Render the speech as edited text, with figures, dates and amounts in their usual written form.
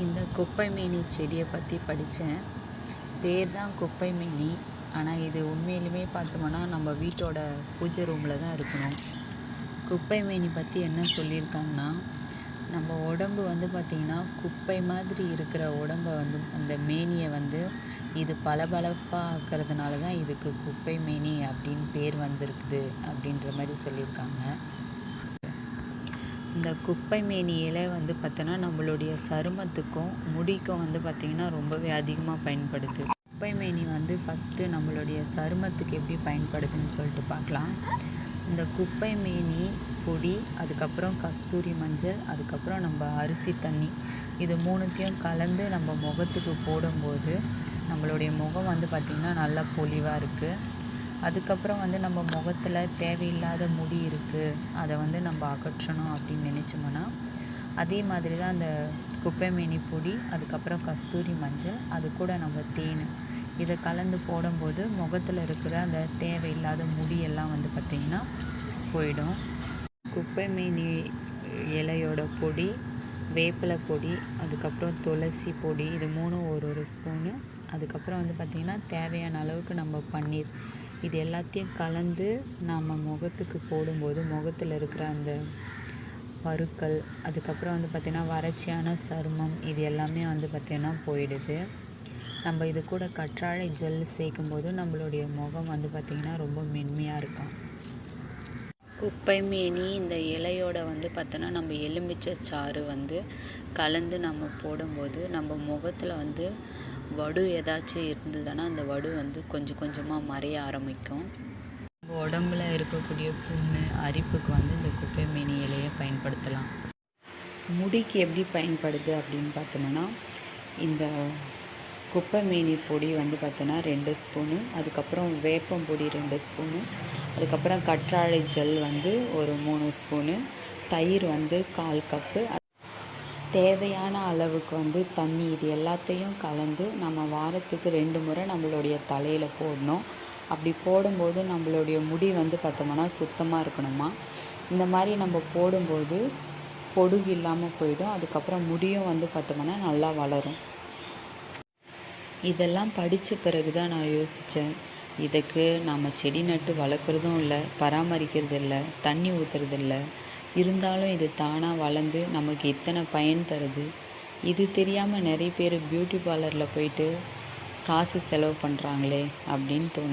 இந்த குப்பைமேனி செடியை பற்றி படித்தேன். பேர் தான் குப்பைமேனி, ஆனால் இது உண்மையிலுமே பார்த்தோம்னா நம்ம வீட்டோட பூஜை ரூமில் தான் இருக்கணும். குப்பைமேனி பற்றி என்ன சொல்லியிருக்காங்கன்னா, நம்ம உடம்பு பார்த்திங்கன்னா குப்பை மாதிரி இருக்கிற உடம்பை அந்த மேனியை இது பளபளப்பாக ஆக்கிறதுனால தான் இதுக்கு குப்பைமேனி அப்படின்னு பேர் வந்திருக்குது அப்படின்ற மாதிரி சொல்லியிருக்காங்க. இந்த குப்பைமேனி இலை பார்த்தோன்னா நம்மளுடைய சருமத்துக்கும் முடிக்கும் பார்த்திங்கன்னா ரொம்பவே அதிகமாக பயன்படுது. குப்பைமேனி ஃபஸ்ட்டு நம்மளுடைய சருமத்துக்கு எப்படி பயன்படுதுன்னு சொல்லிட்டு பார்க்கலாம். இந்த குப்பைமேனி பொடி, அதுக்கப்புறம் கஸ்தூரி மஞ்சள், அதுக்கப்புறம் நம்ம அரிசி தண்ணி, இது மூணுத்தையும் கலந்து நம்ம முகத்துக்கு போடும்போது நம்மளுடைய முகம் பார்த்திங்கன்னா நல்லா பொலிவாக இருக்குது. அதுக்கப்புறம் நம்ம முகத்தில் தேவையில்லாத முடி இருக்குது, அதை நம்ம அகற்றணும் அப்படின்னு நினச்சோம்னா அதே மாதிரி தான் அந்த குப்பைமேனி பொடி, அதுக்கப்புறம் கஸ்தூரி மஞ்சள், அது கூட நம்ம தேன், இதை கலந்து போடும்போது முகத்தில் இருக்கிற அந்த தேவையில்லாத முடியெல்லாம் பார்த்திங்கன்னா போயிடும். குப்பைமேனி இலையோட பொடி, வேப்பிலை பொடி, அதுக்கப்புறம் துளசி பொடி, இது மூணும் ஒரு ஸ்பூனு, அதுக்கப்புறம் பார்த்திங்கன்னா தேவையான அளவுக்கு நம்ம பன்னீர், இது எல்லாத்தையும் கலந்து நம்ம முகத்துக்கு போடும்போது முகத்தில் இருக்கிற அந்த பருக்கள், அதுக்கப்புறம் பார்த்திங்கன்னா வறட்சியான சருமம், இது எல்லாமே பார்த்திங்கன்னா போயிடுது. நம்ம இது கூட கற்றாழை ஜெல் சேர்க்கும்போது நம்மளுடைய முகம் பார்த்திங்கன்னா ரொம்ப மென்மையாக இருக்கும். குப்பைமேனி இந்த இலையோட பார்த்தோன்னா நம்ம எலுமிச்சை சாறு கலந்து நம்ம போடும்போது நம்ம முகத்தில் வடு ஏதாச்சும் இருந்ததுன்னா அந்த வடு கொஞ்சம் கொஞ்சமாக மறைய ஆரம்பிக்கும். நம்ம உடம்புல இருக்கக்கூடிய புண்ணு, அரிப்புக்கு இந்த குப்பைமேனி இலையை பயன்படுத்தலாம். முடிக்கு எப்படி பயன்படுது அப்படின்னு பார்த்தோம்னா, இந்த குப்பைமேனி பொடி பார்த்தோன்னா 2 ஸ்பூனு, அதுக்கப்புறம் வேப்பம் பொடி 2 ஸ்பூனு, அதுக்கப்புறம் கற்றாழை ஜெல் ஒரு 3 ஸ்பூனு, தயிர் 1/4 கப்பு, தேவையான அளவுக்கு தண்ணி, இது எல்லாத்தையும் கலந்து நம்ம வாரத்துக்கு 2 முறை நம்மளுடைய தலையில் போடணும். அப்படி போடும்போது நம்மளுடைய முடி பார்த்தோம்னா சுத்தமாக இருக்கணுமா. இந்த மாதிரி நம்ம போடும்போது பொடுகு இல்லாமல் போயிடும். அதுக்கப்புறம் முடியும் பார்த்தோம்னா நல்லா வளரும். இதெல்லாம் படித்த பிறகு தான் நான் யோசித்தேன், இதுக்கு நாம் செடி நட்டு வளர்க்குறதும் இல்லை, பராமரிக்கிறது இல்லை, தண்ணி ஊற்றுறது இல்லை, இருந்தாலும் இது தானாக வளர்ந்து நமக்கு இத்தனை பயன் தருது. இது தெரியாமல் நிறைய பேர் பியூட்டி பார்லரில் போயிட்டு காசு செலவு பண்ணுறாங்களே அப்படின்னு தோணும்.